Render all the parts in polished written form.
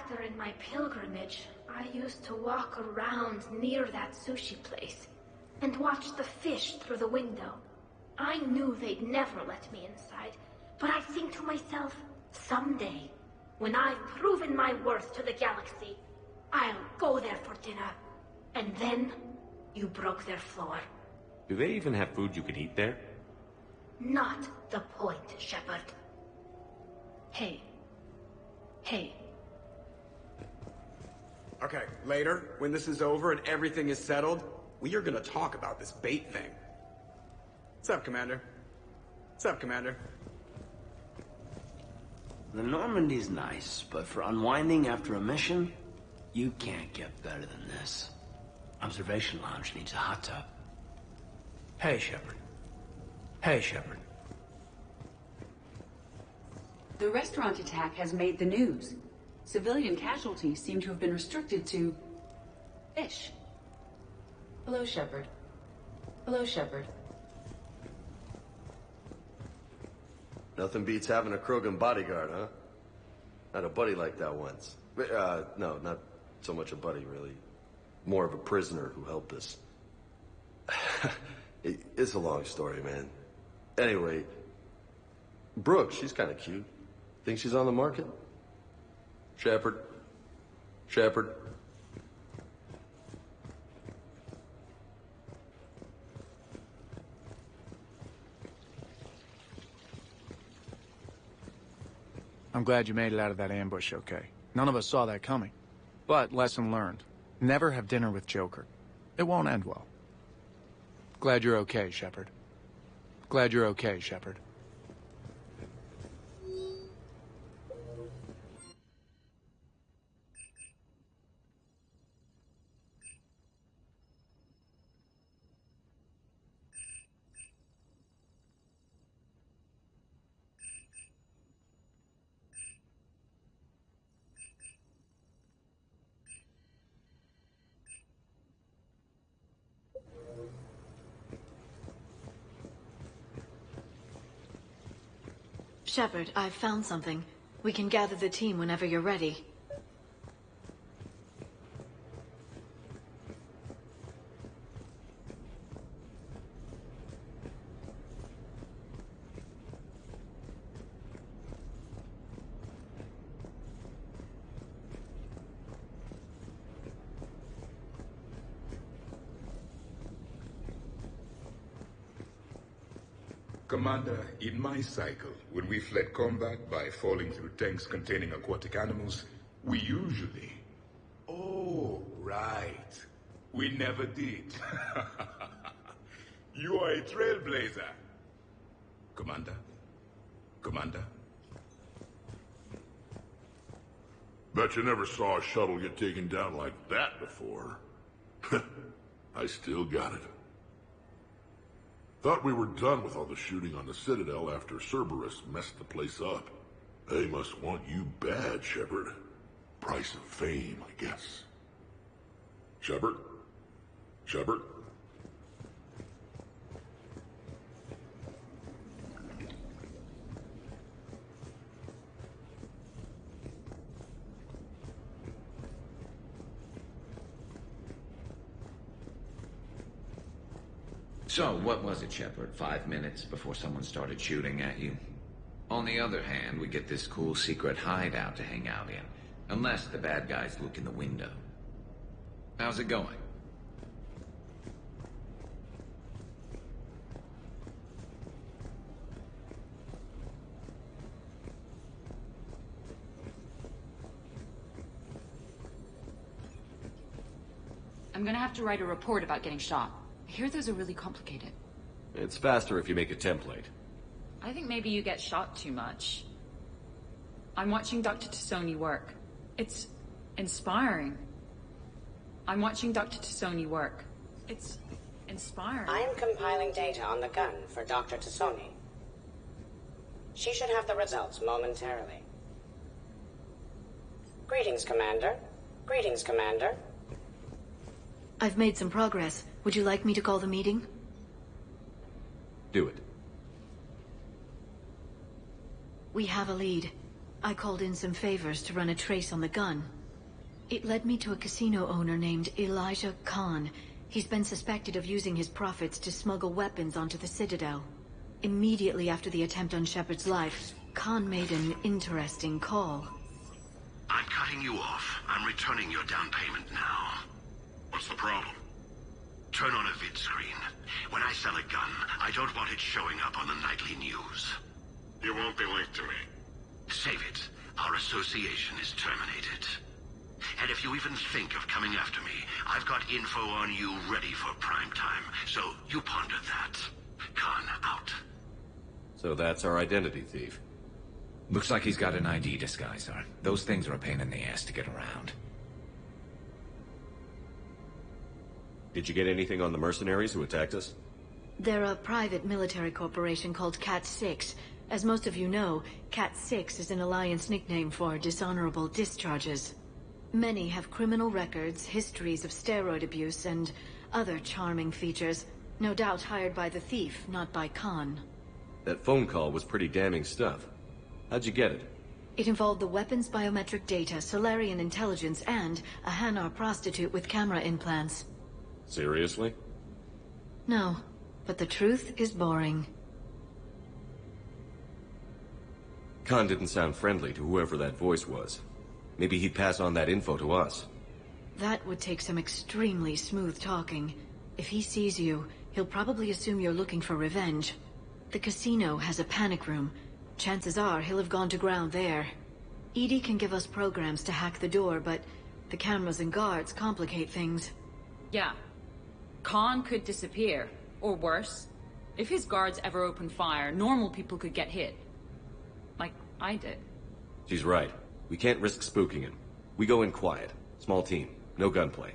During my pilgrimage, I used to walk around near that sushi place and watch the fish through the window. I knew they'd never let me inside, but I'd think to myself, someday, when I've proven my worth to the galaxy, I'll go there for dinner. And then, you broke their floor. Do they even have food you can eat there? Not the point, Shepard. Hey. Hey. Okay, later, when this is over and everything is settled, we are gonna talk about this bait thing. What's up, Commander? What's up, Commander? The Normandy's nice, but for unwinding after a mission, you can't get better than this. Observation Lounge needs a hot tub. Hey, Shepard. Hey, Shepard. The restaurant attack has made the news. Civilian casualties seem to have been restricted to... fish. Hello, Shepard. Hello, Shepard. Nothing beats having a Krogan bodyguard, huh? Had a buddy like that once. No, not so much a buddy, really. More of a prisoner who helped us. It's a long story, man. Anyway, Brooke, she's kind of cute. Think she's on the market? Shepard. Shepard. I'm glad you made it out of that ambush okay. None of us saw that coming. But lesson learned. Never have dinner with Joker. It won't end well. Glad you're okay, Shepard. Glad you're okay, Shepard. Shepard, I've found something. We can gather the team whenever you're ready. Commander, in my cycle, when we fled combat by falling through tanks containing aquatic animals, we usually... Oh, right. We never did. You are a trailblazer. Commander? Commander? Bet you never saw a shuttle get taken down like that before. I still got it. Thought we were done with all the shooting on the Citadel after Cerberus messed the place up. They must want you bad, Shepard. Price of fame, I guess. Shepard? Shepard? So, what was it, Shepard? 5 minutes before someone started shooting at you? On the other hand, we get this cool secret hideout to hang out in. Unless the bad guys look in the window. How's it going? I'm gonna have to write a report about getting shot. I hear those are really complicated. It's faster if you make a template. I think maybe you get shot too much. I'm watching Dr. Tassoni work. It's inspiring. I'm watching Dr. Tassoni work. It's inspiring. I am compiling data on the gun for Dr. Tassoni. She should have the results momentarily. Greetings, Commander. Greetings, Commander. I've made some progress. Would you like me to call the meeting? Do it. We have a lead. I called in some favors to run a trace on the gun. It led me to a casino owner named Elijah Khan. He's been suspected of using his profits to smuggle weapons onto the Citadel. Immediately after the attempt on Shepard's life, Khan made an interesting call. I'm cutting you off. I'm returning your down payment now. What's the problem? Turn on a vid screen. When I sell a gun, I don't want it showing up on the nightly news. You won't be linked to me. Save it. Our association is terminated. And if you even think of coming after me, I've got info on you ready for prime time. So you ponder that. Khan out. So that's our identity thief. Looks like he's got an ID disguiser. Those things are a pain in the ass to get around. Did you get anything on the mercenaries who attacked us? They're a private military corporation called Cat-6. As most of you know, Cat-6 is an Alliance nickname for dishonorable discharges. Many have criminal records, histories of steroid abuse, and other charming features. No doubt hired by the thief, not by Khan. That phone call was pretty damning stuff. How'd you get it? It involved the weapons biometric data, Solarian intelligence, and a Hanar prostitute with camera implants. Seriously? No, but the truth is boring. Khan didn't sound friendly to whoever that voice was. Maybe he'd pass on that info to us. That would take some extremely smooth talking. If he sees you, he'll probably assume you're looking for revenge. The casino has a panic room. Chances are he'll have gone to ground there. EDI can give us programs to hack the door, but the cameras and guards complicate things. Yeah. Khan could disappear. Or worse. If his guards ever open fire, normal people could get hit. Like I did. She's right. We can't risk spooking him. We go in quiet. Small team. No gunplay.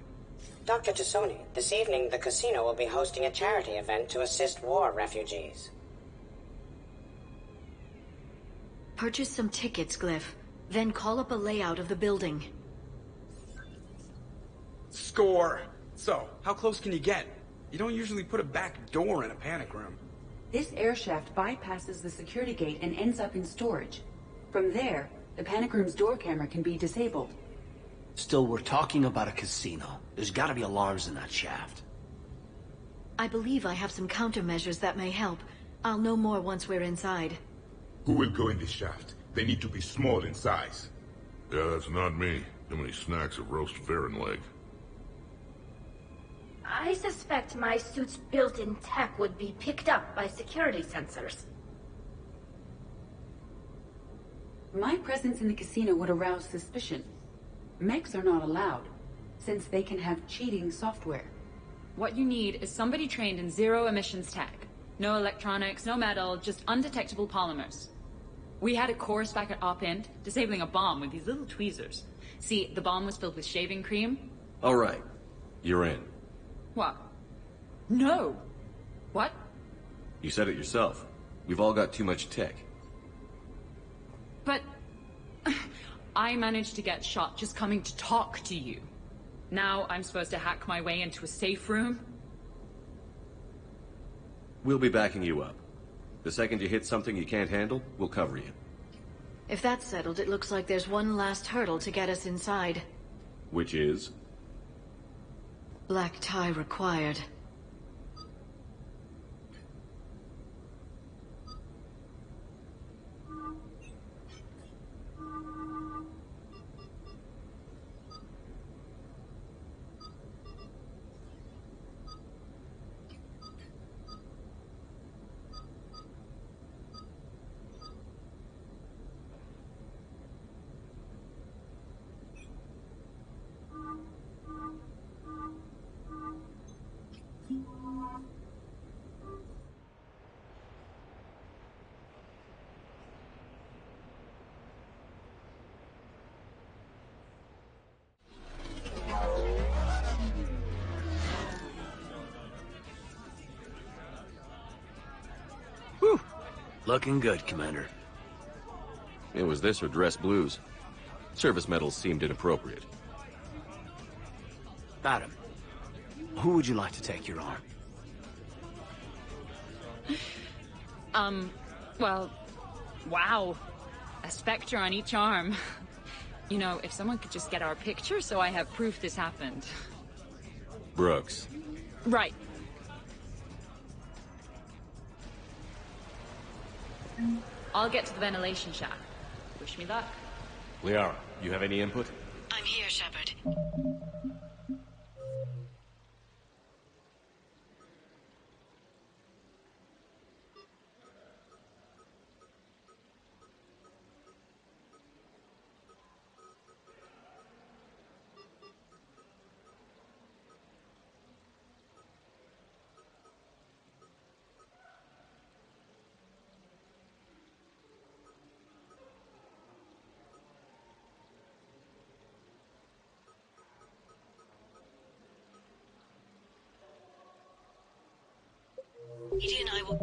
Dr. Tassoni, this evening the casino will be hosting a charity event to assist war refugees. Purchase some tickets, Glyph. Then call up a layout of the building. Score! So, how close can you get? You don't usually put a back door in a panic room. This air shaft bypasses the security gate and ends up in storage. From there, the panic room's door camera can be disabled. Still, we're talking about a casino. There's gotta be alarms in that shaft. I believe I have some countermeasures that may help. I'll know more once we're inside. Who will go in this shaft? They need to be small in size. Yeah, that's not me. Too many snacks of roast Farron leg. I suspect my suit's built-in tech would be picked up by security sensors. My presence in the casino would arouse suspicion. Mechs are not allowed, since they can have cheating software. What you need is somebody trained in zero emissions tech. No electronics, no metal, just undetectable polymers. We had a course back at Op-Int, disabling a bomb with these little tweezers. See, the bomb was filled with shaving cream. All right. You're in. What? No! What? You said it yourself. We've all got too much tech. But... I managed to get shot just coming to talk to you. Now I'm supposed to hack my way into a safe room? We'll be backing you up. The second you hit something you can't handle, we'll cover you. If that's settled, it looks like there's one last hurdle to get us inside. Which is? Black tie required. Looking good, Commander. It was this or dress blues. Service medals seemed inappropriate. Madam, who would you like to take your arm? Well, wow. A spectre on each arm. You know, if someone could just get our picture so I have proof this happened. Brooks. Right. I'll get to the ventilation shaft. Wish me luck. Liara, you have any input? I'm here, Shepard. ED and I will...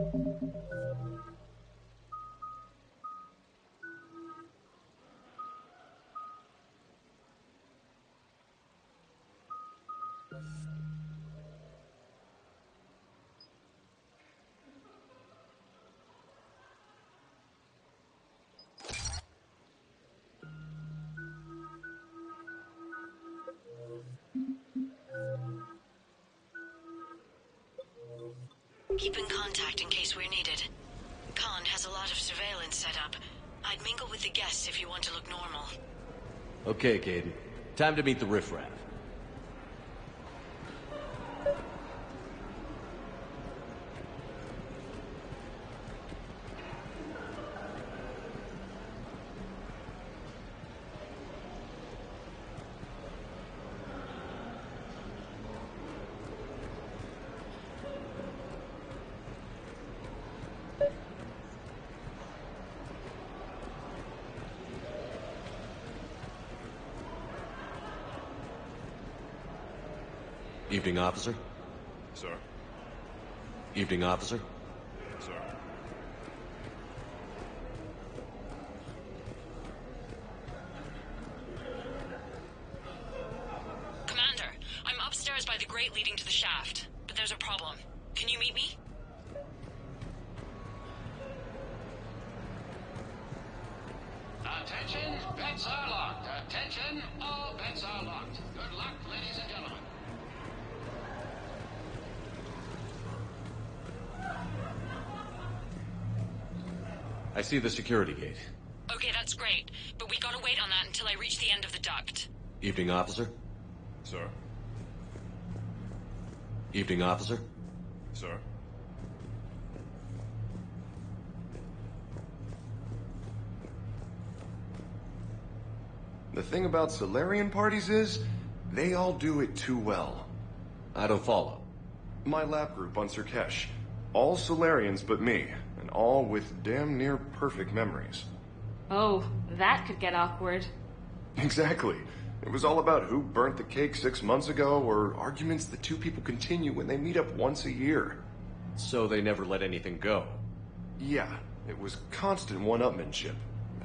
Keep in contact in case we're needed. Khan has a lot of surveillance set up. I'd mingle with the guests if you want to look normal. Okay, Caden. Time to meet the riffraff. Evening, officer. Sir. Evening, officer. Sir. Commander, I'm upstairs by the grate leading to the shaft, but there's a problem. Can you meet me? Attention, bets are locked. Attention, all bets are locked. Good luck, ladies and gentlemen. I see the security gate. Okay, that's great, but we gotta wait on that until I reach the end of the duct. Evening, officer. Sir. Evening, officer. Sir. The thing about Solarian parties is, they all do it too well. I don't follow. My lab group on Sirkesh. All Solarians but me, and all with damn near perfect memories. Oh, that could get awkward. Exactly. It was all about who burnt the cake 6 months ago, or arguments the two people continue when they meet up once a year. So they never let anything go? Yeah, it was constant one-upmanship.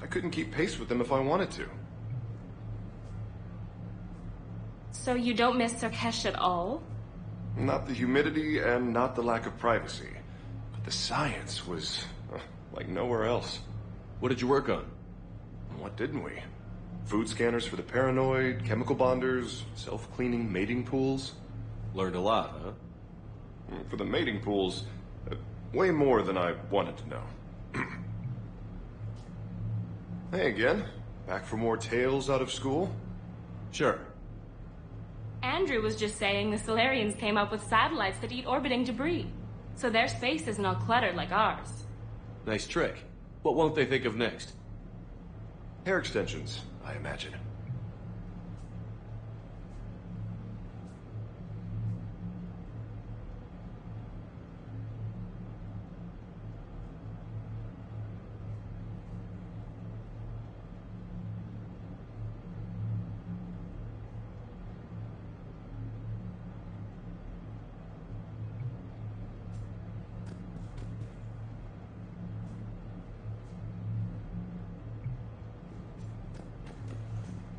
I couldn't keep pace with them if I wanted to. So you don't miss Sirkesh at all? Not the humidity and not the lack of privacy. But the science was like nowhere else. What did you work on? What didn't we? Food scanners for the paranoid, chemical bonders, self-cleaning mating pools. Learned a lot, huh? For the mating pools, way more than I wanted to know. Hey again. Back for more tales out of school? Sure. Andrew was just saying the Solarians came up with satellites that eat orbiting debris. So their space isn't all cluttered like ours. Nice trick. What won't they think of next? Hair extensions, I imagine.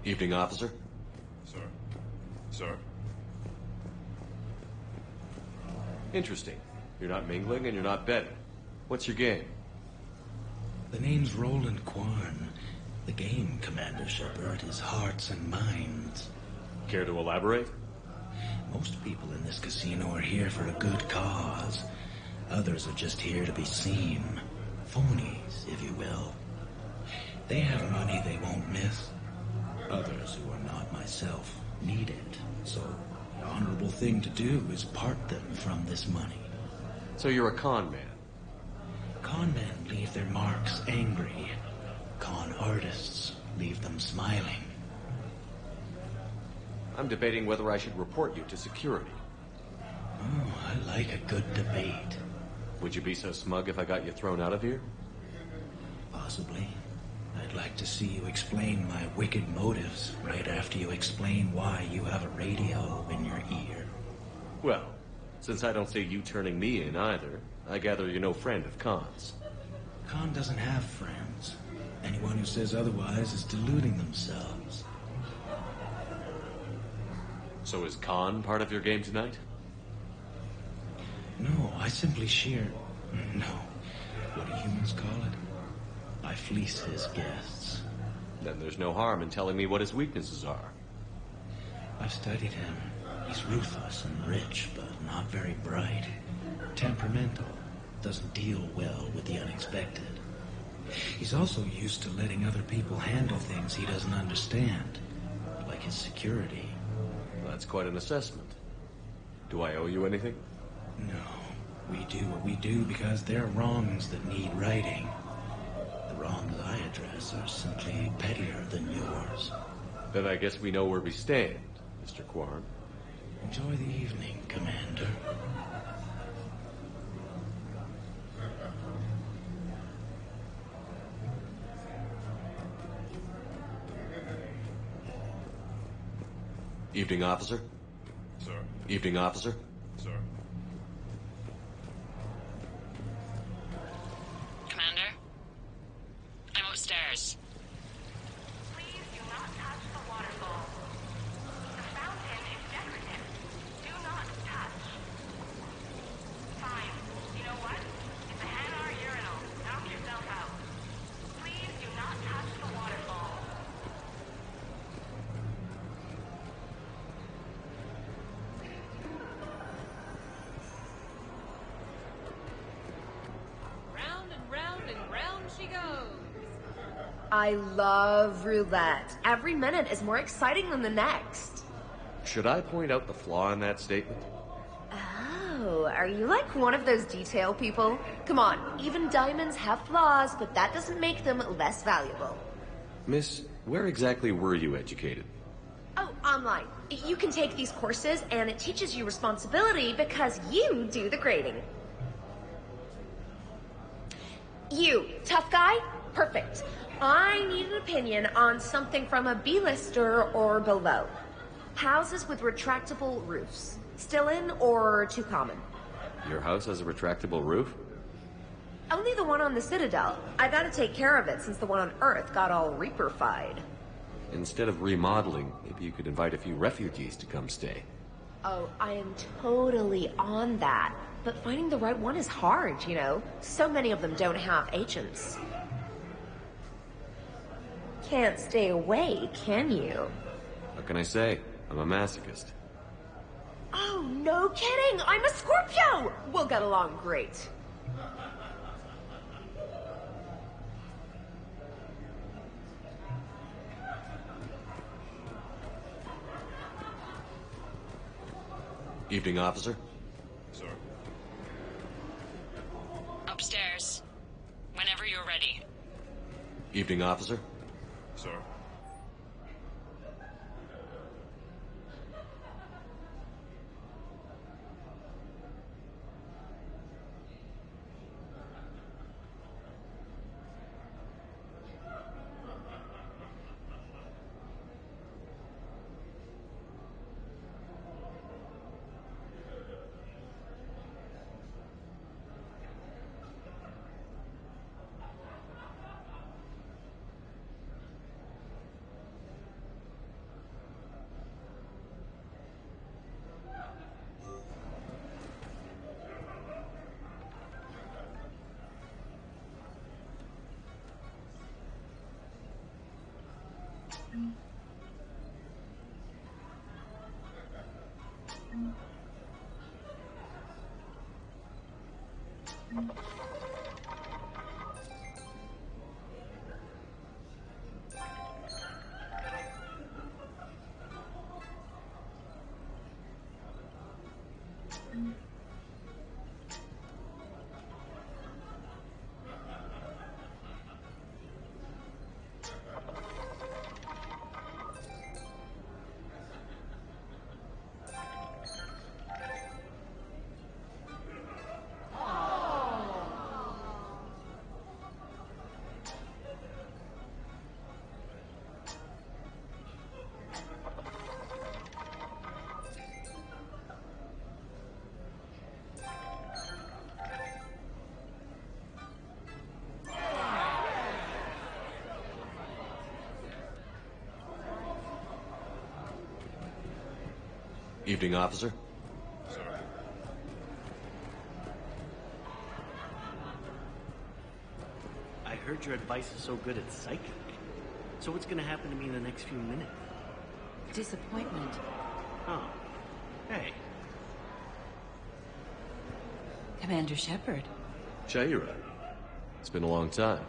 Evening, officer. Sir. Sir. Interesting. You're not mingling and you're not betting. What's your game? The name's Roland Kwan. The game, Commander Shepard, is hearts and minds. Care to elaborate? Most people in this casino are here for a good cause. Others are just here to be seen. Phonies, if you will. They have money they won't miss. Others, who are not myself, need it. So, the honorable thing to do is part them from this money. So you're a con man? Con men leave their marks angry. Con artists leave them smiling. I'm debating whether I should report you to security. Oh, I like a good debate. Would you be so smug if I got you thrown out of here? Possibly. I'd like to see you explain my wicked motives right after you explain why you have a radio in your ear. Well, since I don't see you turning me in either, I gather you're no friend of Khan's. Khan doesn't have friends. Anyone who says otherwise is deluding themselves. So is Khan part of your game tonight? No, I simply shear... No. What do humans call it? I fleece his guests. Then there's no harm in telling me what his weaknesses are. I've studied him. He's ruthless and rich, but not very bright. Temperamental. Doesn't deal well with the unexpected. He's also used to letting other people handle things he doesn't understand. Like his security. That's quite an assessment. Do I owe you anything? No. We do what we do because they're wrongs that need righting. The wrongs I address are simply pettier than yours. Then I guess we know where we stand, Mr. Quarren. Enjoy the evening, Commander. Evening, officer. Sir. Evening, officer. Sir. Commander? I'm upstairs. Please do not touch the waterfall. The fountain is decorative. Do not touch. Fine. You know what? It's a Hanar urinal. Knock yourself out. Please do not touch the waterfall. Round and round and round she goes. I love roulette. Every minute is more exciting than the next. Should I point out the flaw in that statement? Oh, are you like one of those detail people? Come on, even diamonds have flaws, but that doesn't make them less valuable. Miss, where exactly were you educated? Oh, online. You can take these courses, and it teaches you responsibility because you do the grading. You, tough guy? Perfect. I need an opinion on something from a B-lister or below. Houses with retractable roofs. Still in or too common? Your house has a retractable roof? Only the one on the Citadel. I gotta take care of it since the one on Earth got all Reaper-fied. Instead of remodeling, maybe you could invite a few refugees to come stay. Oh, I am totally on that. But finding the right one is hard, you know? So many of them don't have agents. Can't stay away, can you? What can I say? I'm a masochist. Oh, no kidding! I'm a Scorpio! We'll get along great. Evening, officer. Sir. Upstairs. Whenever you're ready. Evening, officer. Sir. Evening, officer. I heard your advice is so good at psychic. So what's gonna happen to me in the next few minutes? Disappointment. Oh. Hey. Commander Shepard. Shaira. It's been a long time.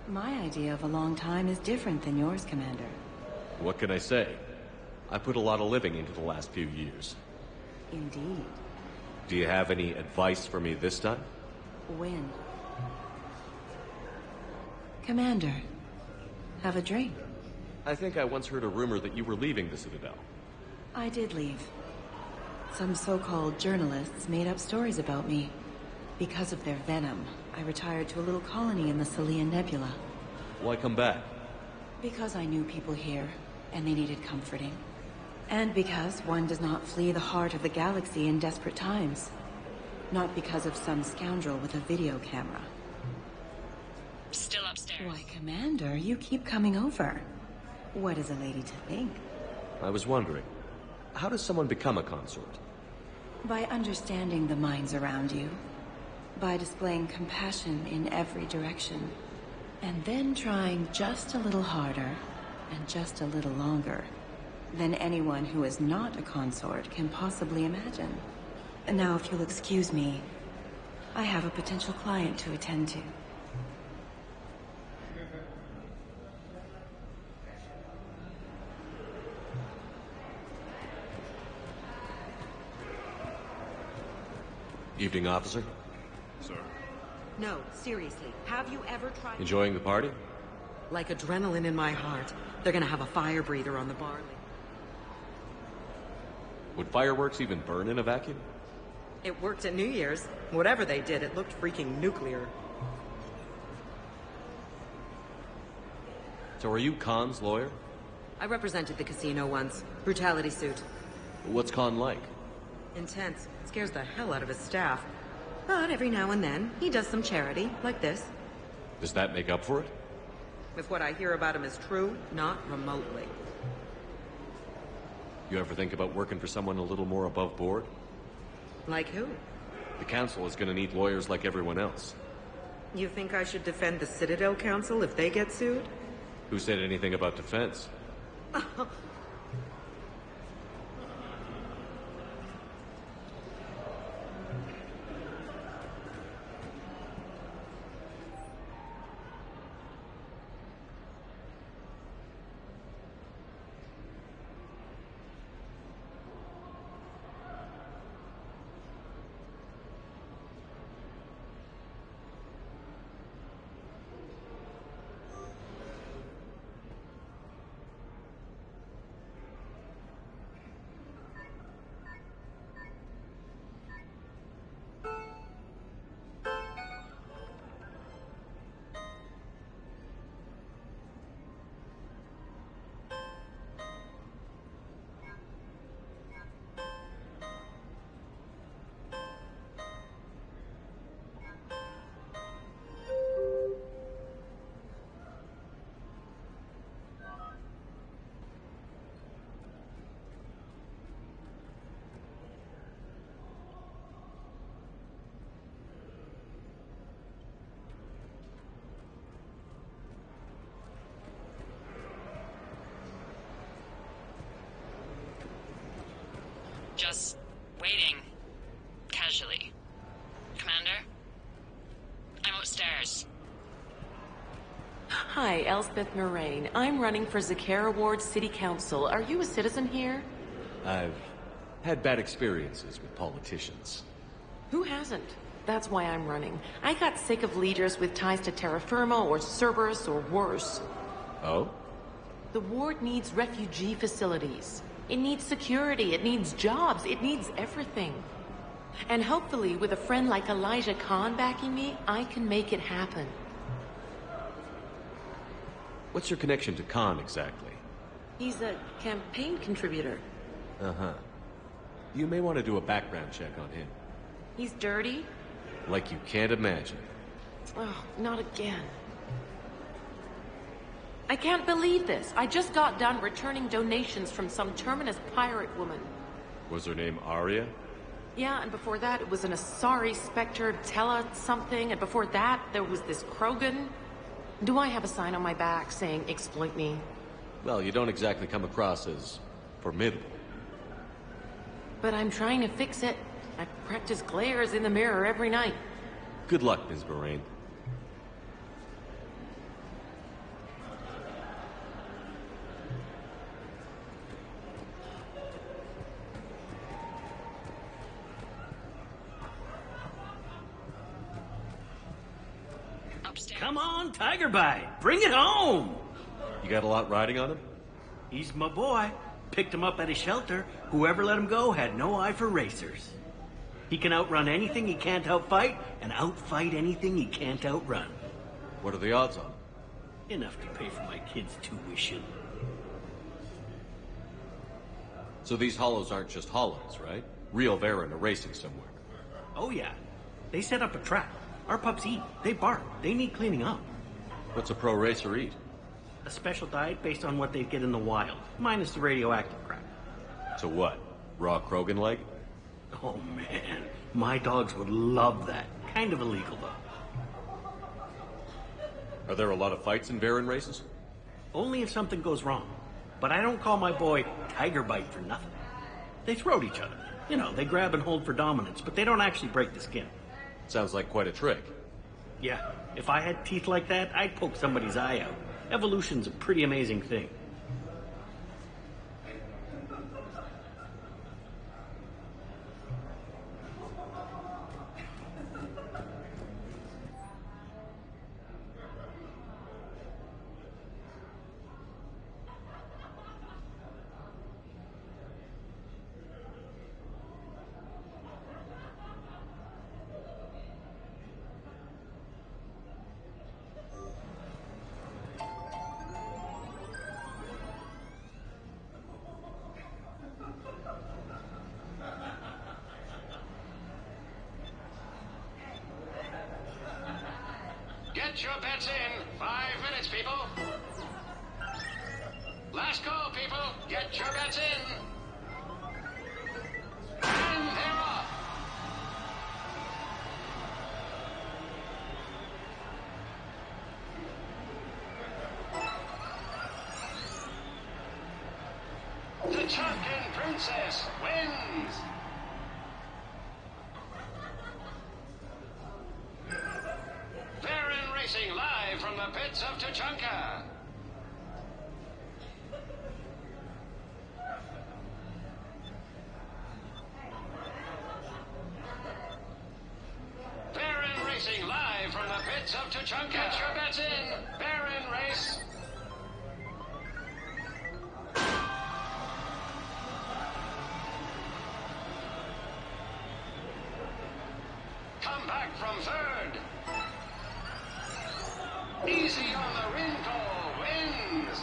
My idea of a long time is different than yours, Commander. What can I say? I put a lot of living into the last few years. Indeed. Do you have any advice for me this time? When? Commander, have a drink. I think I once heard a rumor that you were leaving the Citadel. I did leave. Some so-called journalists made up stories about me. Because of their venom, I retired to a little colony in the Salian Nebula. Why come back? Because I knew people here, and they needed comforting. And because one does not flee the heart of the galaxy in desperate times. Not because of some scoundrel with a video camera. Still upstairs. Why, Commander, you keep coming over. What is a lady to think? I was wondering, how does someone become a consort? By understanding the minds around you. By displaying compassion in every direction. And then trying just a little harder, and just a little longer, than anyone who is not a consort can possibly imagine. And now, if you'll excuse me, I have a potential client to attend to. Evening, officer. Sir. No, seriously, have you ever tried... Enjoying the party? Like adrenaline in my heart. They're gonna have a fire breather on the bar. Would fireworks even burn in a vacuum? It worked at New Year's. Whatever they did, it looked freaking nuclear. So are you Khan's lawyer? I represented the casino once. Brutality suit. What's Khan like? Intense. Scares the hell out of his staff. But every now and then, he does some charity, like this. Does that make up for it? If what I hear about him is true, not remotely. You ever think about working for someone a little more above board? Like who? The Council is gonna need lawyers like everyone else. You think I should defend the Citadel Council if they get sued? Who said anything about defense? Hi, Elspeth Moraine. I'm running for Zakara Ward City Council. Are you a citizen here? I've had bad experiences with politicians. Who hasn't? That's why I'm running. I got sick of leaders with ties to Terra Firma or Cerberus or worse. Oh? The ward needs refugee facilities. It needs security, it needs jobs, it needs everything. And hopefully, with a friend like Elijah Khan backing me, I can make it happen. What's your connection to Khan exactly? He's a campaign contributor. Uh-huh. You may want to do a background check on him. He's dirty? Like you can't imagine. Oh, not again. I can't believe this. I just got done returning donations from some Terminus pirate woman. Was her name Arya? Yeah, and before that it was an Asari Spectre, Tella something, and before that there was this Krogan. Do I have a sign on my back saying exploit me? Well, you don't exactly come across as formidable. But I'm trying to fix it. I practice glares in the mirror every night. Good luck, Ms. Moraine. Come on, Tiger Bite. Bring it home. You got a lot riding on him? He's my boy. Picked him up at a shelter. Whoever let him go had no eye for racers. He can outrun anything he can't outfight, and outfight anything he can't outrun. What are the odds on? Enough to pay for my kid's tuition. So these hollows aren't just hollows, right? Real Varen are racing somewhere. Oh yeah. They set up a trap. Our pups eat. They bark. They need cleaning up. What's a pro racer eat? A special diet based on what they'd get in the wild, minus the radioactive crap. So what? Raw Krogan leg? Oh man, my dogs would love that. Kind of illegal though. Are there a lot of fights in Varen races? Only if something goes wrong. But I don't call my boy Tiger Bite for nothing. They throat each other. You know, they grab and hold for dominance, but they don't actually break the skin. Sounds like quite a trick. Yeah, if I had teeth like that, I'd poke somebody's eye out. Evolution's a pretty amazing thing. Get your bets in. 5 minutes, people. Last call, people. Get your bets in. And they're off. The Chunkin Princess wins. Varen Racing live from the pits of Tuchanka. Varen Racing live from the pits of Tuchanka. Get your bets in. Varen Race. Come back from third. Easy on the Rinko wins.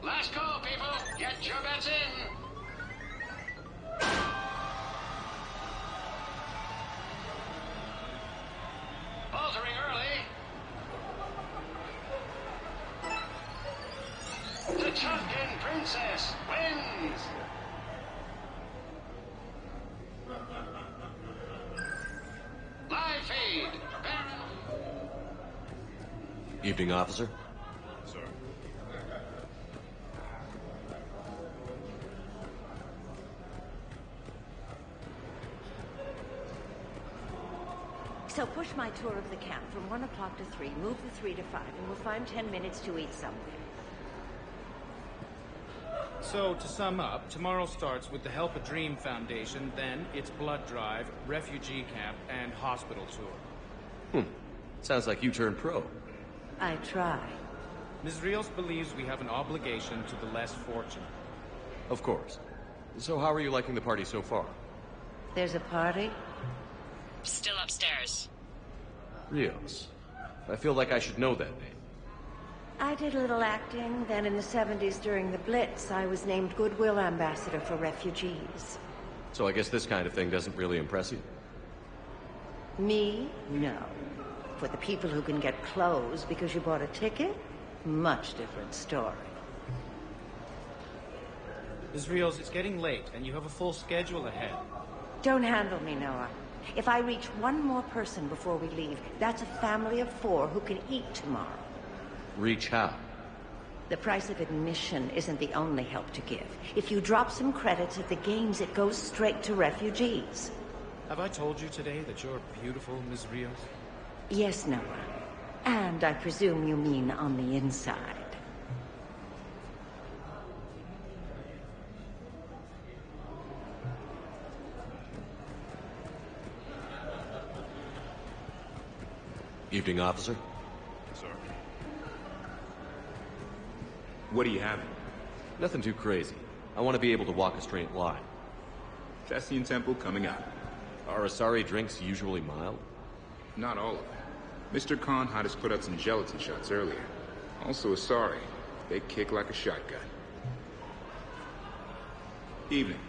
Last call, people. Get your bets in. Altering early. The Chunkin Princess wins! Live feed. Evening, officer. Sir. So push my tour of the camp from 1 o'clock to 3, move the 3 to 5, and we'll find 10 minutes to eat somewhere. So, to sum up, tomorrow starts with the Help a Dream Foundation, then it's blood drive, refugee camp, and hospital tour. Sounds like you turned pro. I try. Ms. Rios believes we have an obligation to the less fortunate. Of course. So how are you liking the party so far? There's a party? Still upstairs. Rios. I feel like I should know that name. I did a little acting, then in the 70s during the Blitz, I was named Goodwill Ambassador for Refugees. So I guess this kind of thing doesn't really impress you? Me? No. For the people who can get clothes because you bought a ticket, much different story. Ms. Rios, it's getting late, and you have a full schedule ahead. Don't handle me, Noah. If I reach one more person before we leave, that's a family of 4 who can eat tomorrow. Reach how? The price of admission isn't the only help to give. If you drop some credits at the games, it goes straight to refugees. Have I told you today that you're beautiful, Ms. Rios? Yes, Noah. And I presume you mean on the inside. Evening, officer. Sir. What are you having? Nothing too crazy. I want to be able to walk a straight line. Thessian Temple coming up. Are Asari drinks usually mild? Not all of them. Mr. Khan had us put out some gelatin shots earlier. Also Asari. They kick like a shotgun. Evening.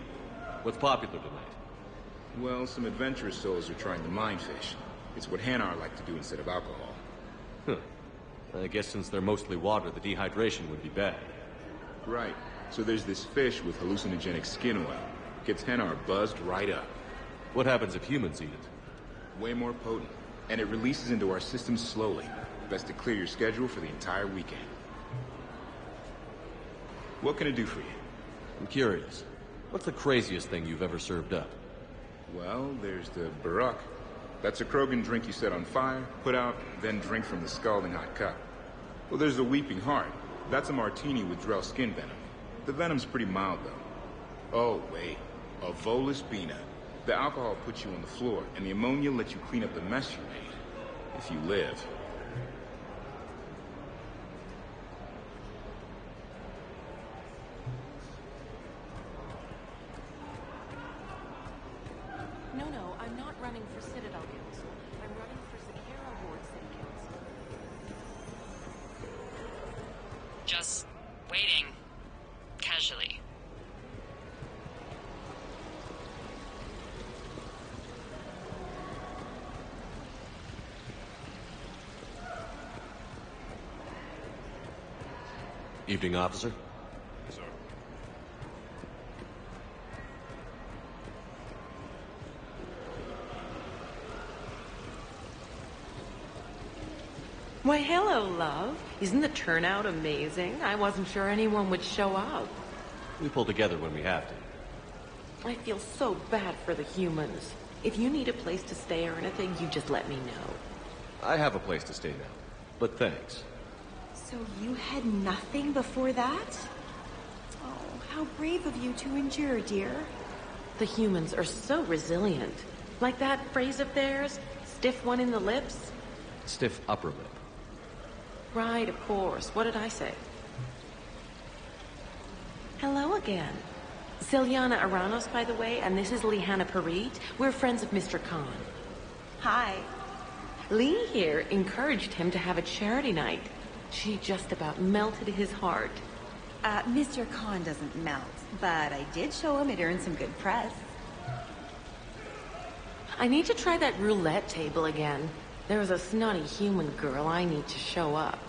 What's popular tonight? Well, some adventurous souls are trying the mindfish. It's what Hanar like to do instead of alcohol. Huh. I guess since they're mostly water, the dehydration would be bad. Right. So there's this fish with hallucinogenic skin oil. Gets Hanar buzzed right up. What happens if humans eat it? Way more potent. And it releases into our system slowly. Best to clear your schedule for the entire weekend. What can I do for you? I'm curious. What's the craziest thing you've ever served up? Well, there's the Barak. That's a Krogan drink you set on fire, put out, then drink from the scalding hot cup. Well, there's the Weeping Heart. That's a martini with Drell skin venom. The venom's pretty mild, though. Oh, wait. A Volus Bina. The alcohol puts you on the floor, and the ammonia lets you clean up the mess you made. If you live. No, I'm not running for Citadel Council. I'm running for Zakera Ward City Council. Just waiting. Casually. Evening, officer. Sir. Why, hello, love. Isn't the turnout amazing? I wasn't sure anyone would show up. We pull together when we have to. I feel so bad for the humans. If you need a place to stay or anything, you just let me know. I have a place to stay now, but thanks. So you had nothing before that? Oh, how brave of you to endure, dear. The humans are so resilient. Like that phrase of theirs, stiff one in the lips. Stiff upper lip. Right, of course. What did I say? Hello again. Celiana Aranos, by the way, and this is Lihanna Parit. We're friends of Mr. Khan. Hi. Lee here encouraged him to have a charity night. She just about melted his heart. Mr. Khan doesn't melt, but I did show him it earned some good press. I need to try that roulette table again. There's a snotty human girl I need to show up.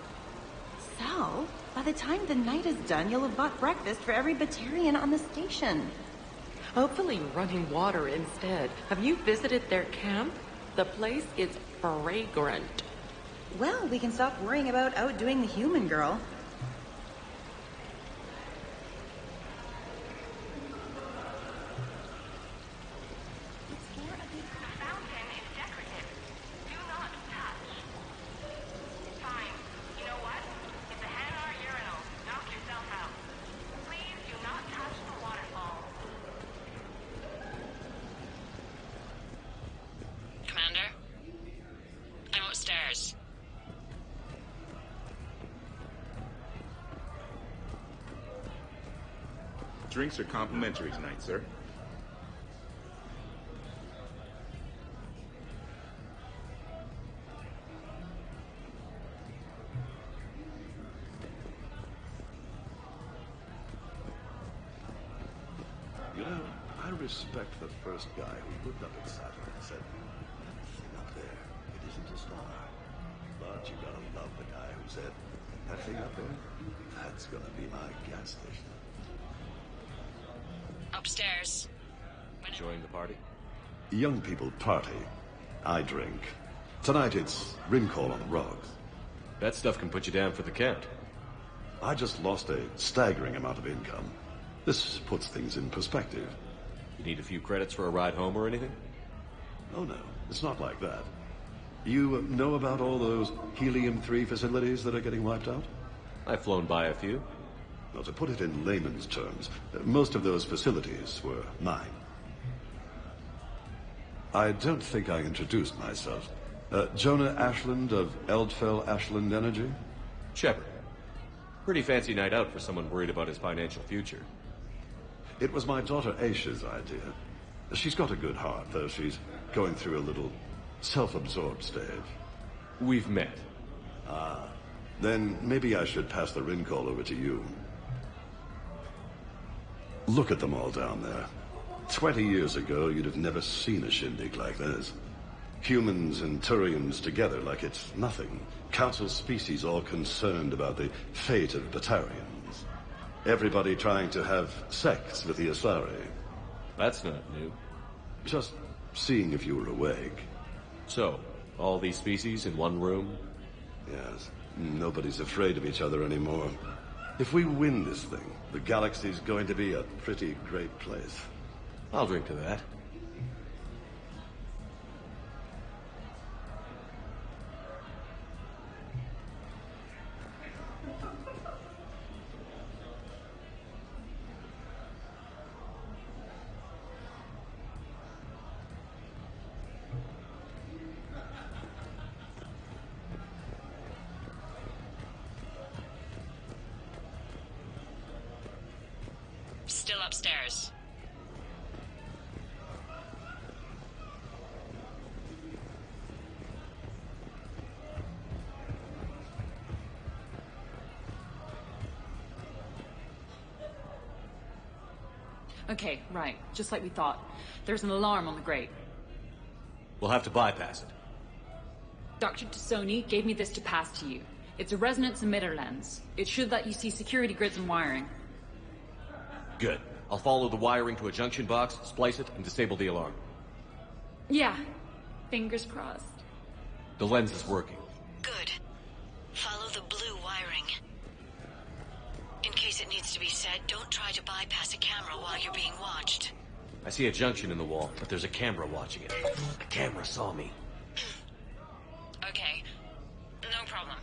So, by the time the night is done, you'll have bought breakfast for every Batarian on the station. Hopefully running water instead. Have you visited their camp? The place is fragrant. Well, we can stop worrying about outdoing the human girl. Drinks are complimentary tonight, sir. You know, I respect the first guy who looked up at Saturn and said, that thing up there, it isn't a star. But you gotta love the guy who said, that thing up there, that's gonna be my gas station. Upstairs. Enjoying the party? Young people party. I drink. Tonight it's ring call on the rocks. That stuff can put you down for the count. I just lost a staggering amount of income. This puts things in perspective. You need a few credits for a ride home or anything? Oh no, it's not like that. You know about all those helium-3 facilities that are getting wiped out? I've flown by a few. Well, to put it in layman's terms, most of those facilities were mine. I don't think I introduced myself. Jonah Ashland of Eldfell Ashland Energy? Shepard. Pretty fancy night out for someone worried about his financial future. It was my daughter Aisha's idea. She's got a good heart, though she's going through a little self-absorbed stage. We've met. Ah. Then maybe I should pass the ring call over to you. Look at them all down there. 20 years ago, you'd have never seen a shindig like this. Humans and Turians together like it's nothing. Council species all concerned about the fate of Batarians. Everybody trying to have sex with the Asari. That's not new. Just seeing if you were awake. So, all these species in one room? Yes. Nobody's afraid of each other anymore. If we win this thing, the galaxy's going to be a pretty great place. I'll drink to that. Still upstairs. Okay, right. Just like we thought. There's an alarm on the grate. We'll have to bypass it. Dr. Tassoni gave me this to pass to you. It's a resonance emitter lens. It should let you see security grids and wiring. Good. I'll follow the wiring to a junction box, splice it, and disable the alarm. Yeah. Fingers crossed. The lens is working. Good. Follow the blue wiring. In case it needs to be said, don't try to bypass a camera while you're being watched. I see a junction in the wall, but there's a camera watching it. The camera saw me. Okay. No problem.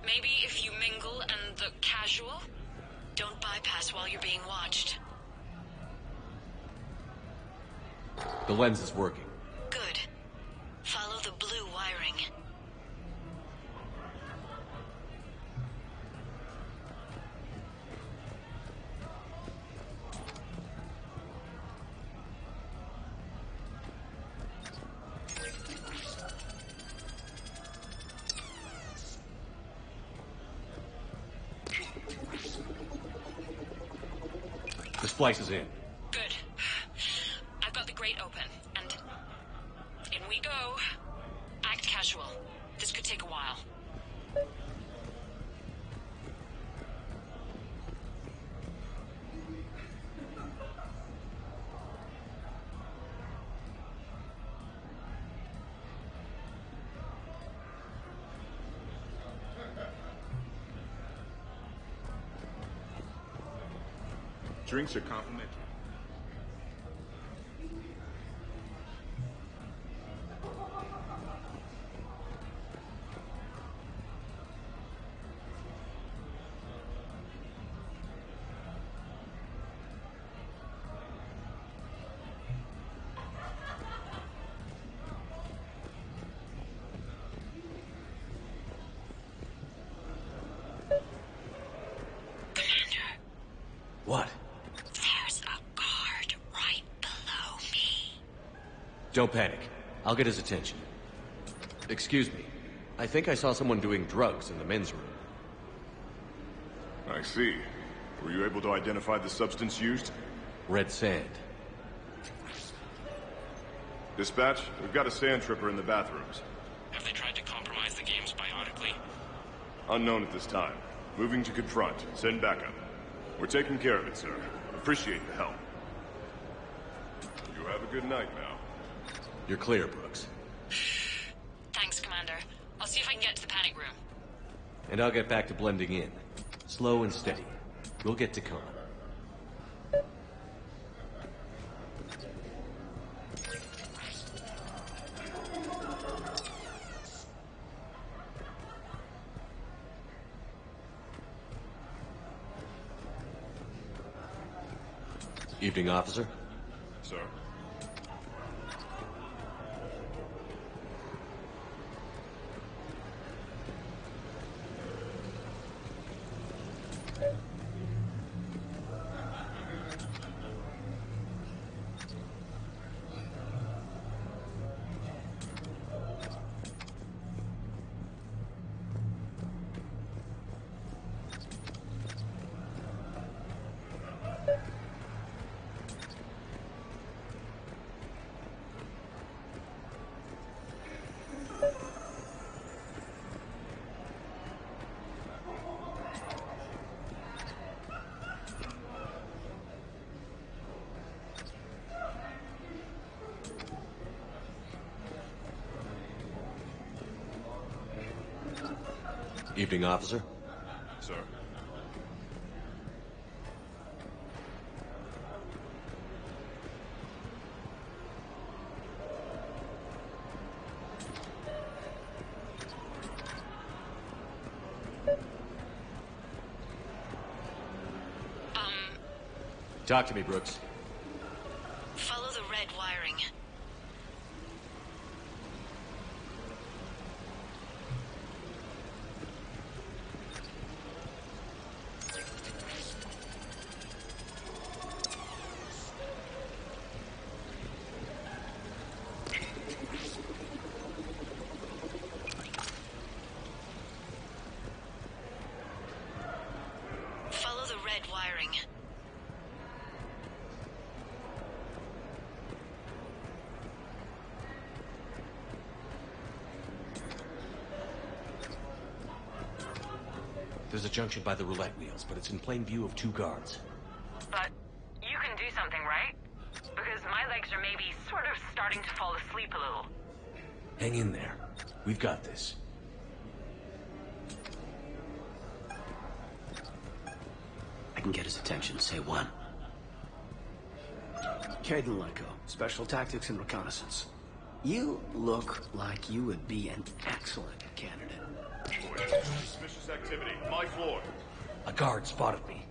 Maybe if you mingle and look casual? Don't bypass while you're being watched. The lens is working. Good. Follow the blue wiring. The splice is in. Good. I've got the grate open, and in we go. Act casual. This could take a while. Drinks are complimentary. What? Don't panic. I'll get his attention. Excuse me. I think I saw someone doing drugs in the men's room. I see. Were you able to identify the substance used? Red sand. Dispatch, we've got a sand tripper in the bathrooms. Have they tried to compromise the games biotically? Unknown at this time. Moving to confront. Send backup. We're taking care of it, sir. Appreciate the help. You have a good night now. You're clear, Brooks. Thanks, Commander. I'll see if I can get to the panic room. And I'll get back to blending in. Slow and steady. We'll get to Khan. Evening, officer. Sir. Evening, officer. Sir. Talk to me, Brooks. Follow the red wiring. Follow the red wiring. There's a junction by the roulette wheels, but it's in plain view of 2 guards. But you can do something, right? Because my legs are maybe sort of starting to fall asleep a little. Hang in there. We've got this. I can get his attention, say one. Caden Lyko, Special Tactics and Reconnaissance. You look like you would be an excellent candidate. Suspicious activity. My floor. A guard spotted me.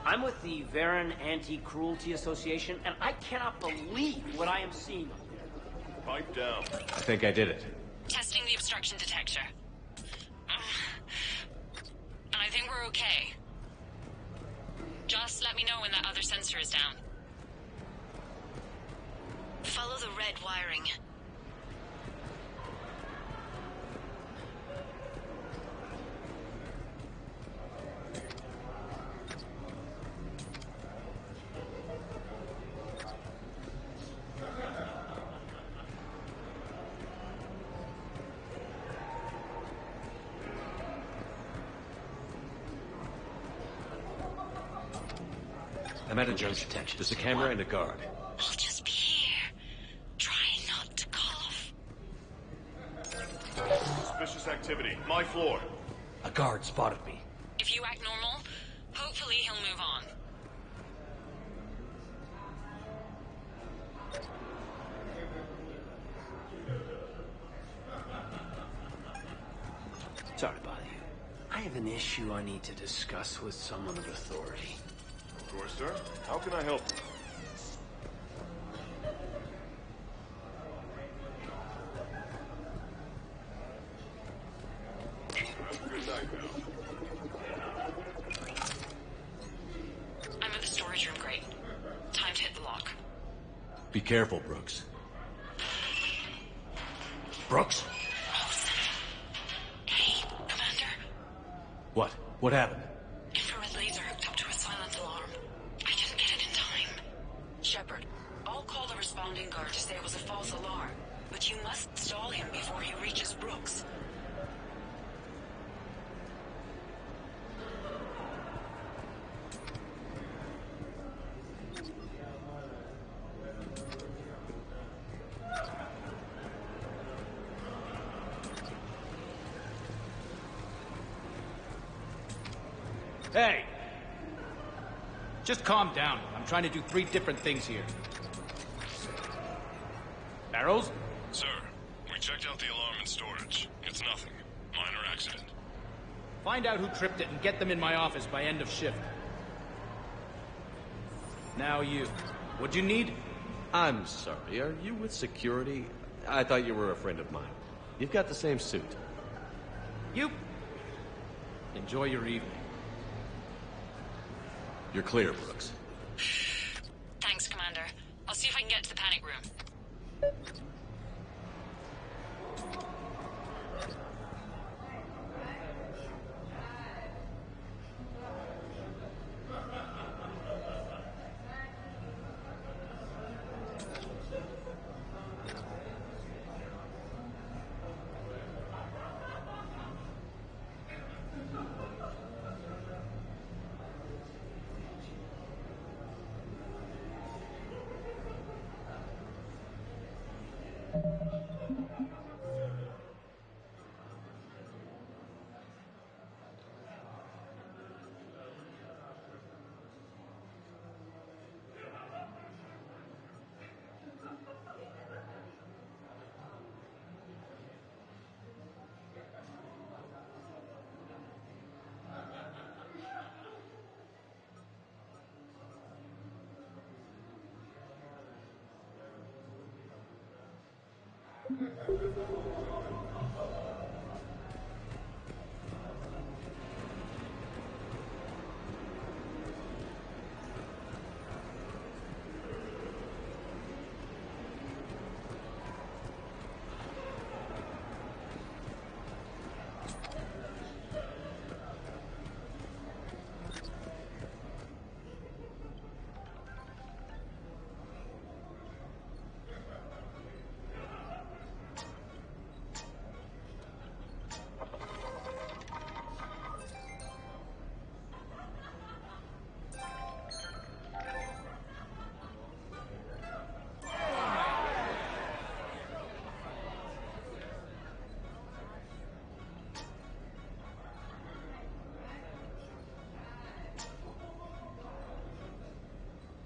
I'm with the Varen Anti-Cruelty Association, and I cannot believe what I am seeing up there. Pipe down. I think I did it. Testing the obstruction detector. And I think we're okay. Just let me know when that other sensor is down. Follow the red wiring. I'm at a junction. There's a camera and a guard. I'll just be here. Try not to cough. Suspicious activity. My floor. A guard spotted me. If you act normal, hopefully he'll move on. Sorry to bother you. I have an issue I need to discuss with someone of authority. Of course, sir. How can I help you? Be careful, Brooks. Brooks? Hey, Commander. What? What happened? Infrared laser hooked up to a silent alarm. I didn't get it in time. Shepard, I'll call the responding guard to say it was a false alarm, but you must stall him before he reaches Brooks. Hey! Just calm down. I'm trying to do 3 different things here. Arrows? Sir, we checked out the alarm in storage. It's nothing. Minor accident. Find out who tripped it and get them in my office by end of shift. Now you. What'd you need? I'm sorry, are you with security? I thought you were a friend of mine. You've got the same suit. You. Enjoy your evening. You're clear, Brooks. Thanks, Commander. I'll see if I can get to the panic room.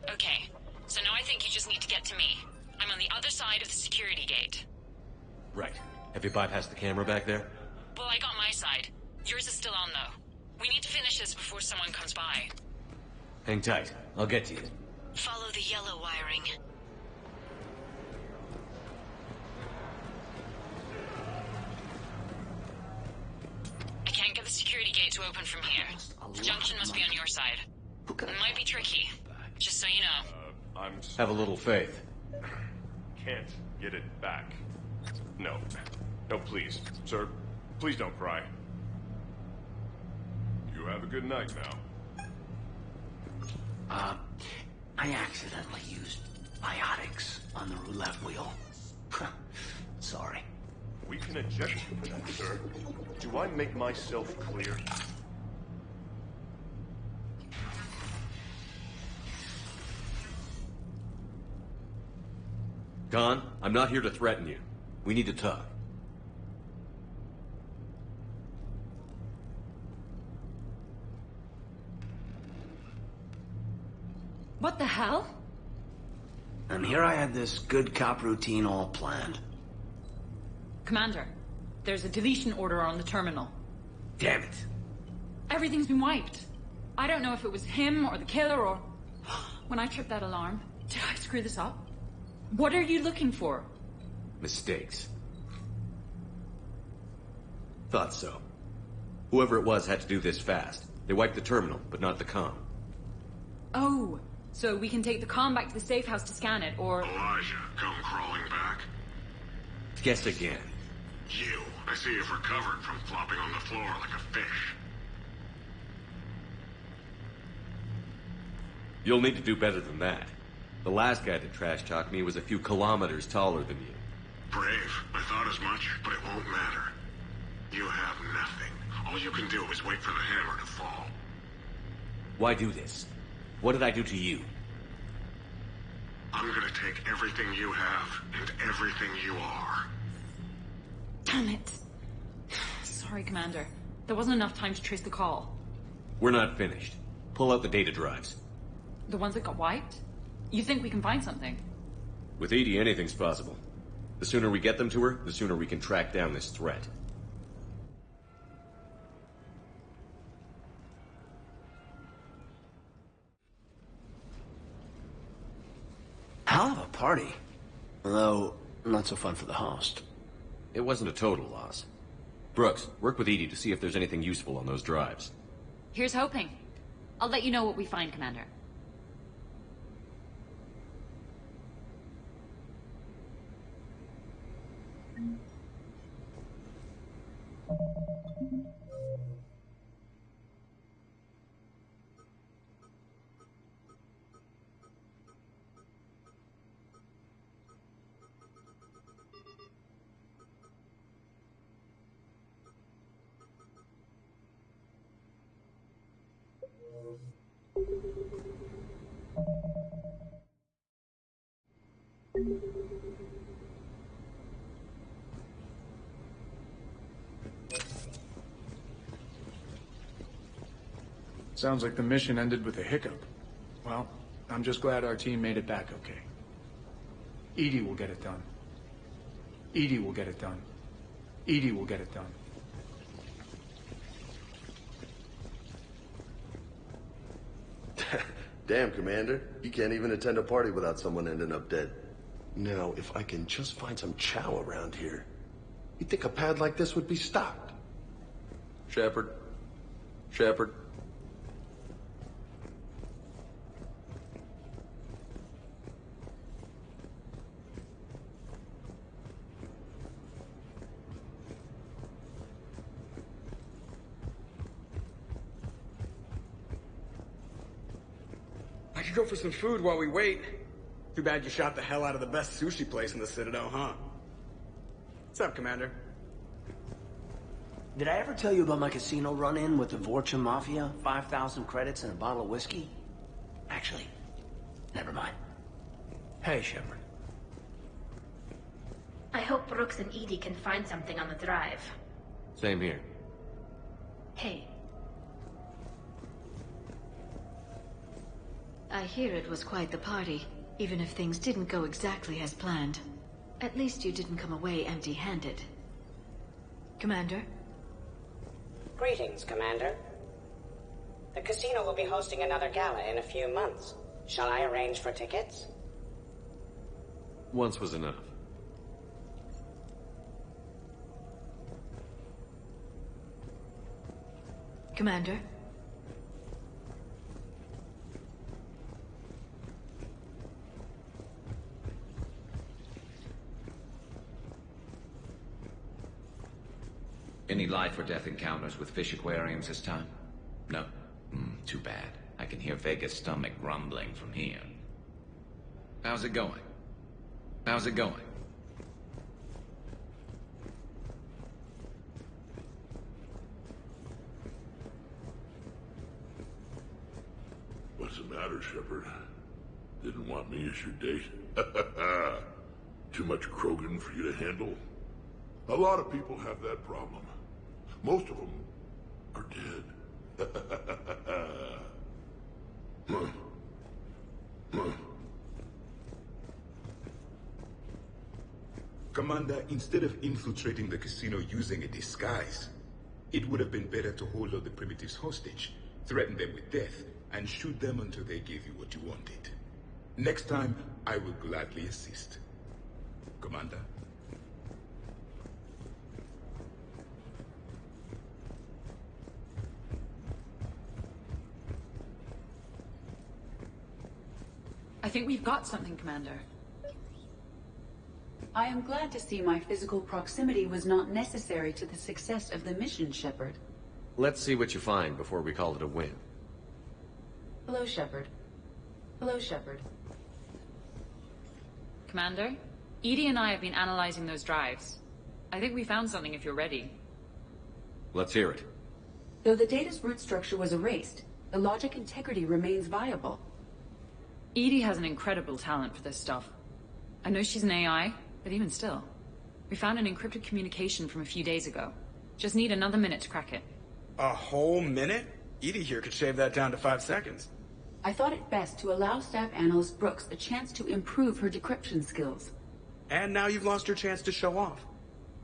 Okay, so now I think you just need to get to me. I'm on the other side of the security gate. Right. Have you bypassed the camera back there? Well, I got my side. Yours is still on, though. We need to finish this before someone comes by. Hang tight. I'll get to you. Follow the yellow wiring. I can't get the security gate to open from here. The junction must be on your side. It might be tricky, just so you know. Have a little faith. Can't get it back. No. No, please. Sir, please don't cry. You have a good night now. I accidentally used biotics on the roulette wheel. Sorry. We can eject you for that, sir. Do I make myself clear? Khan, I'm not here to threaten you. We need to talk. What the hell? And here I had this good cop routine all planned. Commander, there's a deletion order on the terminal. Damn it. Everything's been wiped. I don't know if it was him or the killer or... When I tripped that alarm, did I screw this up? What are you looking for? Mistakes. Thought so. Whoever it was had to do this fast. They wiped the terminal, but not the comm. Oh, So we can take the comm back to the safe house to scan it, or... Elijah, come crawling back. Guess again. You. I see you've recovered from flopping on the floor like a fish. You'll need to do better than that. The last guy that trash-talked me was a few kilometers taller than you. Brave. I thought as much, but it won't matter. You have nothing. All you can do is wait for the hammer to fall. Why do this? What did I do to you? I'm gonna take everything you have and everything you are. Damn it. Sorry, Commander. There wasn't enough time to trace the call. We're not finished. Pull out the data drives. The ones that got wiped? You think we can find something? With Edie, anything's possible. The sooner we get them to her, the sooner we can track down this threat. Hell of a party. Although, not so fun for the host. It wasn't a total loss. Brooks, work with Edie to see if there's anything useful on those drives. Here's hoping. I'll let you know what we find, Commander. Sounds like the mission ended with a hiccup. Well, I'm just glad our team made it back okay. Edie will get it done. Edie will get it done. Edie will get it done. Damn, Commander. You can't even attend a party without someone ending up dead. Now, if I can just find some chow around here, you'd think a pad like this would be stocked. Shepard. Shepard. I could go for some food while we wait. Too bad you shot the hell out of the best sushi place in the Citadel, huh? What's up, Commander? Did I ever tell you about my casino run-in with the Vorcha Mafia? 5,000 credits and a bottle of whiskey? Actually, never mind. Hey, Shepard. I hope Brooks and Edie can find something on the drive. Same here. Hey. I hear it was quite the party, even if things didn't go exactly as planned. At least you didn't come away empty-handed. Commander? Greetings, Commander. The casino will be hosting another gala in a few months. Shall I arrange for tickets? Once was enough. Commander? Any life or death encounters with fish aquariums this time? No? Too bad. I can hear Vega's stomach rumbling from here. How's it going? How's it going? What's the matter, Shepard? Didn't want me as your date? Too much Krogan for you to handle? A lot of people have that problem. Most of them are dead. Commander, instead of infiltrating the casino using a disguise, it would have been better to hold all the primitives hostage, threaten them with death, and shoot them until they gave you what you wanted. Next time, I will gladly assist. Commander? I think we've got something, Commander. I am glad to see my physical proximity was not necessary to the success of the mission, Shepard. Let's see what you find before we call it a win. Hello, Shepard. Hello, Shepard. Commander, Edie and I have been analyzing those drives. I think we found something if you're ready. Let's hear it. Though the data's root structure was erased, the logic integrity remains viable. Edie has an incredible talent for this stuff. I know she's an AI, but even still. We found an encrypted communication from a few days ago. Just need another minute to crack it. A whole minute? Edie here could shave that down to 5 seconds. I thought it best to allow Staff Analyst Brooks a chance to improve her decryption skills. And now you've lost your chance to show off.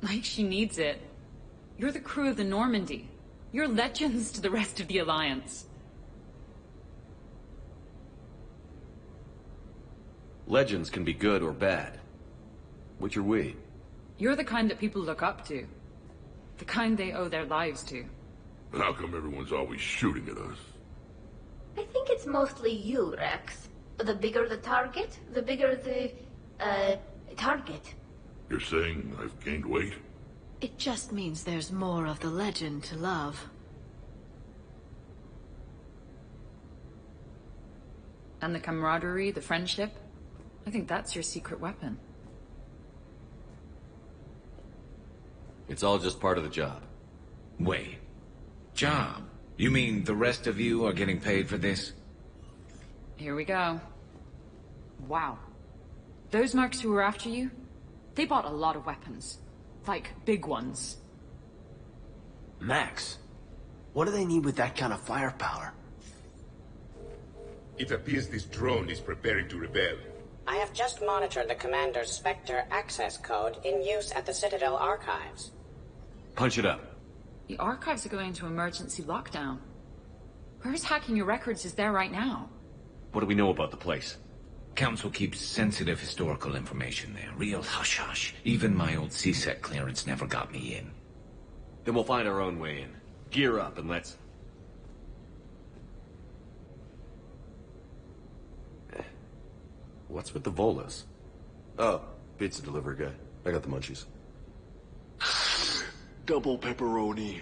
Like she needs it. You're the crew of the Normandy. You're legends to the rest of the Alliance. Legends can be good or bad. Which are we? You're the kind that people look up to. The kind they owe their lives to. How come everyone's always shooting at us? I think it's mostly you, Rex. The bigger the target, the bigger the, target. You're saying I've gained weight? It just means there's more of the legend to love. And the camaraderie, the friendship. I think that's your secret weapon. It's all just part of the job. Wait. Job? You mean the rest of you are getting paid for this? Here we go. Wow. Those mercs who were after you, they bought a lot of weapons. Like, big ones. Max, what do they need with that kind of firepower? It appears this drone is preparing to rebel. I have just monitored the Commander's Spectre access code in use at the Citadel archives. Punch it up. The archives are going into emergency lockdown. Whoever's hacking your records is there right now. What do we know about the place? Council keeps sensitive historical information there. Real hush-hush. Even my old CSEC clearance never got me in. Then we'll find our own way in. Gear up and let's... What's with the Volas? Oh, pizza delivery guy. I got the munchies. Double pepperoni.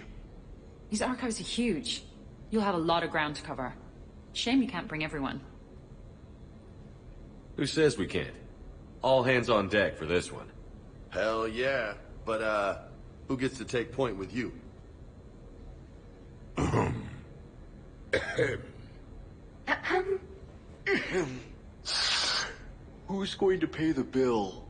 These archives are huge. You'll have a lot of ground to cover. Shame you can't bring everyone. Who says we can't? All hands on deck for this one. Hell yeah. But, who gets to take point with you? Who's going to pay the bill?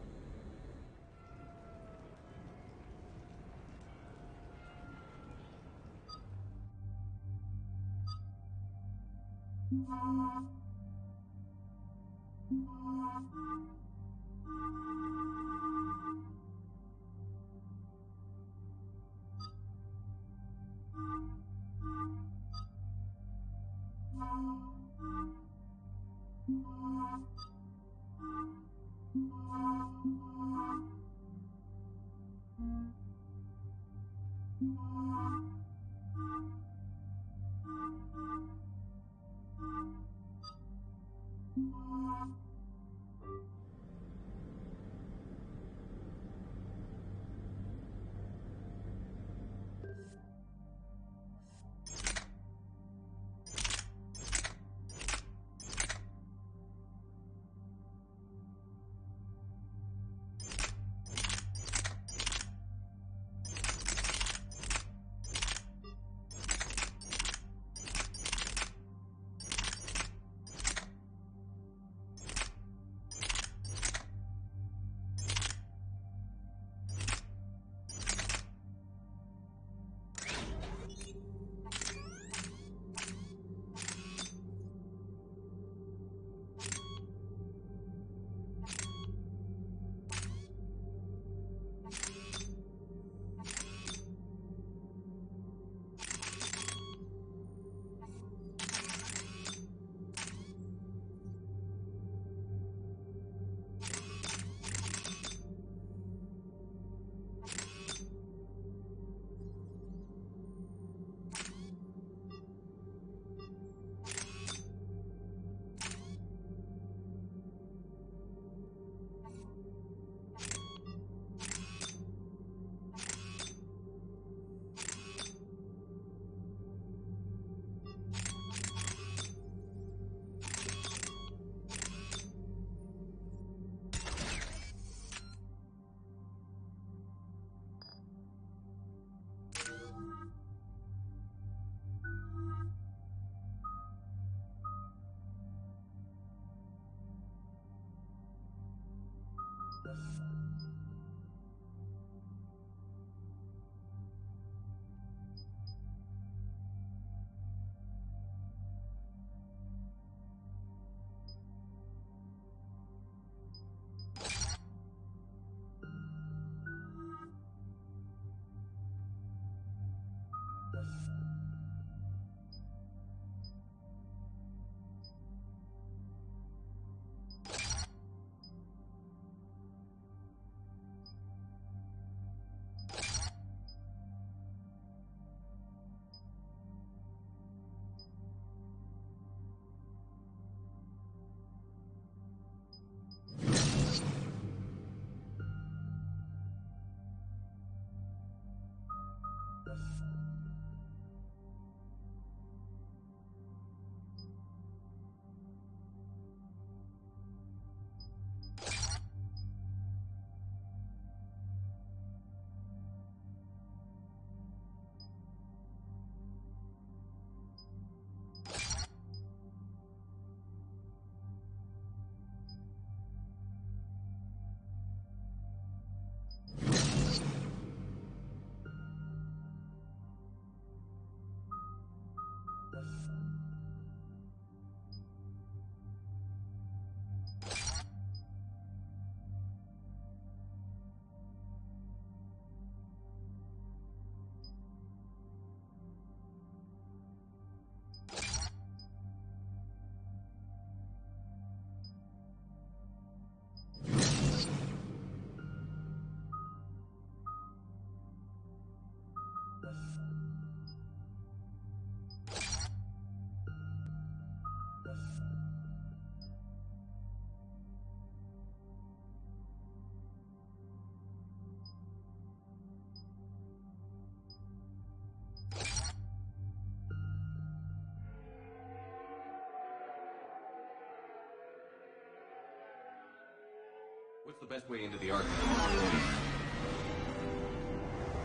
What's the best way into the archive?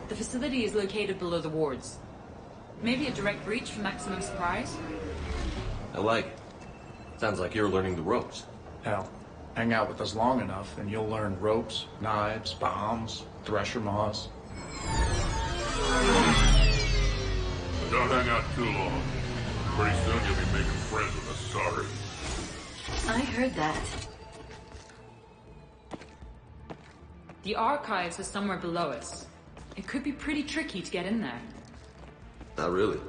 The facility is located below the wards. Maybe a direct breach for maximum surprise? I like it. Sounds like you're learning the ropes. Hell, hang out with us long enough and you'll learn ropes, knives, bombs, thresher maws. Don't hang out too long. Pretty soon you'll be making friends with us, sorry. I heard that. The archives are somewhere below us. It could be pretty tricky to get in there. Not really.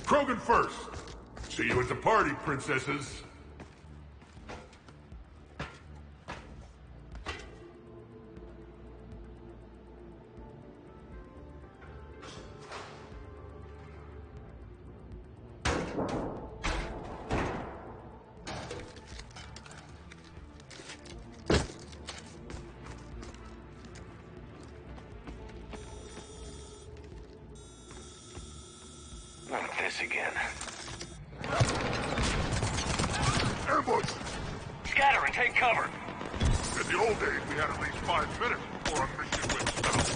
Krogan first. See you at the party, princesses. Not this again. Ambush! Scatter and take cover. In the old days, we had at least 5 minutes before a mission went south.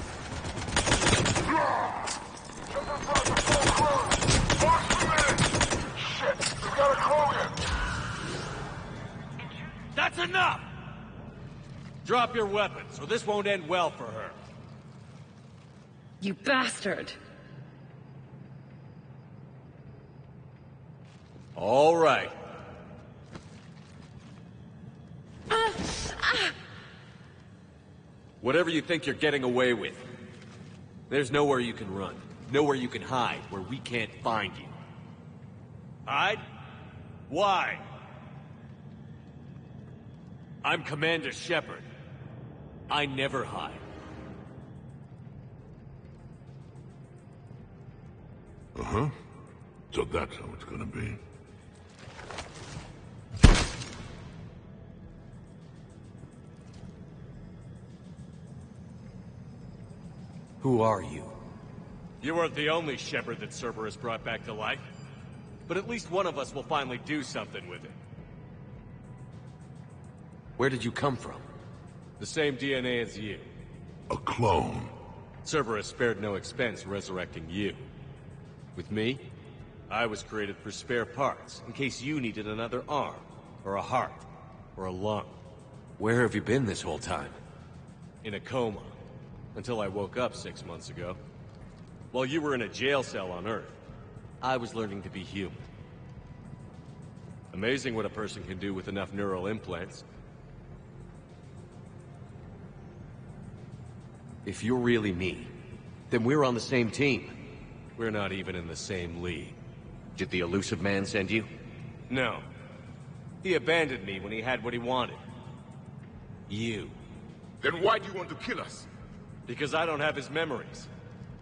Shit, we got a Krogan! That's enough! Drop your weapons, or this won't end well for her. You bastard! All right. Whatever you think you're getting away with, there's nowhere you can run, nowhere you can hide where we can't find you. Hide? Why? I'm Commander Shepard. I never hide. Uh-huh. So that's how it's gonna be. Who are you? You weren't the only Shepard that Cerberus brought back to life. But at least one of us will finally do something with it. Where did you come from? The same DNA as you. A clone. Cerberus spared no expense resurrecting you. With me, I was created for spare parts, in case you needed another arm, or a heart, or a lung. Where have you been this whole time? In a coma. Until I woke up 6 months ago. While you were in a jail cell on Earth, I was learning to be human. Amazing what a person can do with enough neural implants. If you're really me, then we're on the same team. We're not even in the same league. Did the elusive man send you? No. He abandoned me when he had what he wanted. You. Then why do you want to kill us? Because I don't have his memories.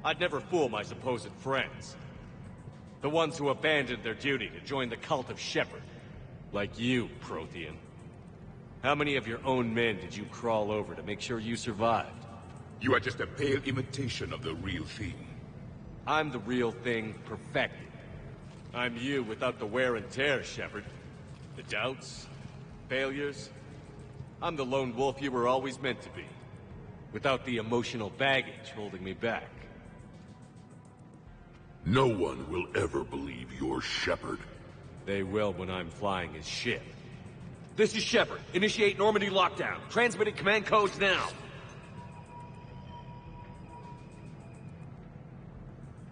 I'd never fool my supposed friends. The ones who abandoned their duty to join the cult of Shepard. Like you, Prothean. How many of your own men did you crawl over to make sure you survived? You are just a pale imitation of the real thing. I'm the real thing perfected. I'm you without the wear and tear, Shepard. The doubts, failures. I'm the lone wolf you were always meant to be. Without the emotional baggage holding me back. No one will ever believe you're Shepard. They will when I'm flying his ship. This is Shepard. Initiate Normandy lockdown. Transmitting command codes now.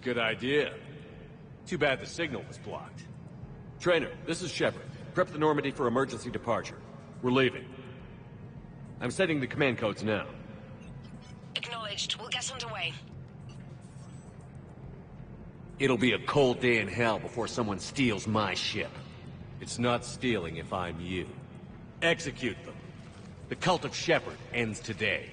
Good idea. Too bad the signal was blocked. Trainer, this is Shepard. Prep the Normandy for emergency departure. We're leaving. I'm setting the command codes now. Acknowledged. We'll get underway. It'll be a cold day in hell before someone steals my ship. It's not stealing if I'm you. Execute them. The cult of Shepard ends today.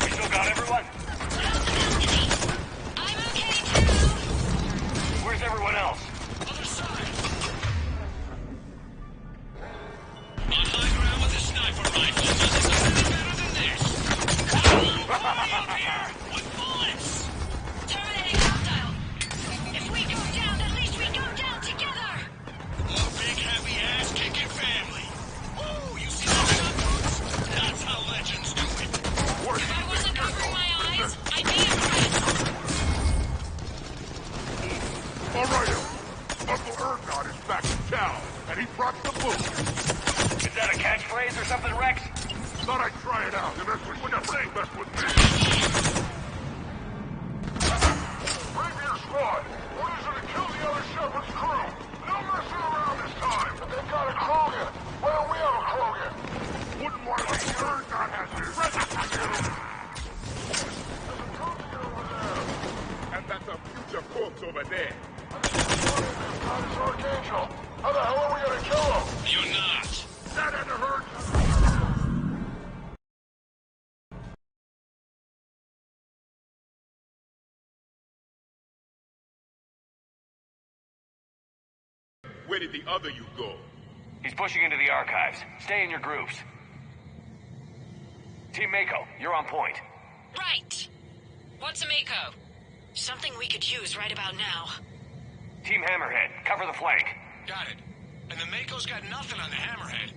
We still got everyone? I'm okay too. with me. Rapier squad, orders are to kill the other Shepherd's crew. No messing around this time. But they've got a Krogan. Why don't we have a Krogan? Wouldn't want to be hurt, not hazardous. Register you. There's a Krogan over there. And that's a future corpse over there. I think this guy is Archangel. How the hell are we gonna kill him? You're not. That had to hurt. Where did the other you go? He's pushing into the archives. Stay in your groups. Team Mako, you're on point. Right. What's a Mako? Something we could use right about now. Team Hammerhead, cover the flank. Got it. And the Mako's got nothing on the Hammerhead.